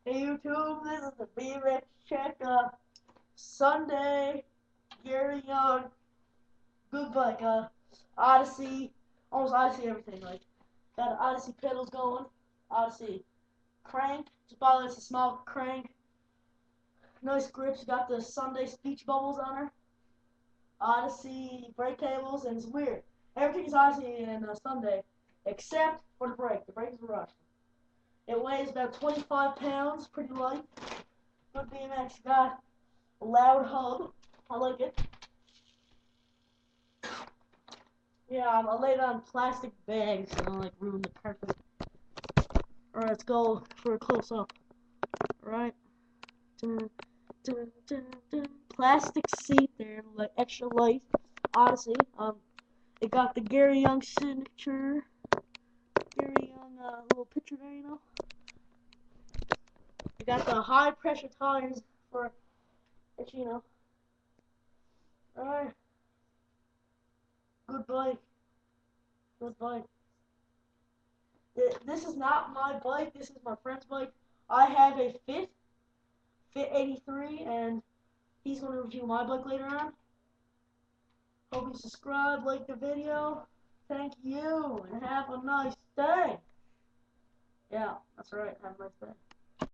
Hey YouTube, this is the B-Rex check. Sunday, Gary Young, good bike. Odyssey, almost Odyssey everything. Like, got Odyssey pedals going. Odyssey crank, just bought this a small crank. Nice grips. Got the Sunday speech bubbles on her. Odyssey brake cables, and it's weird. Everything is Odyssey and Sunday, except for the brake. The brake is rushed. It weighs about 25 pounds, pretty light. Good BMX. Got a loud hub. I like it. Yeah, I laid on plastic bags so I don't like ruin the carpet. Alright, let's go for a close up. Alright. Dun, dun, dun, dun. Plastic seat there, like extra light. Odyssey. It got the Gary Young signature. Gary Young little picture there, you know. It got the high pressure tires for it, you know. Alright. Good bike. Good bike. This is not my bike. This is my friend's bike. I have a Fit 83, and he's going to review my bike later on. Hope you subscribe, like the video. Thank you, and have a nice day. Yeah, that's right. Have a nice day.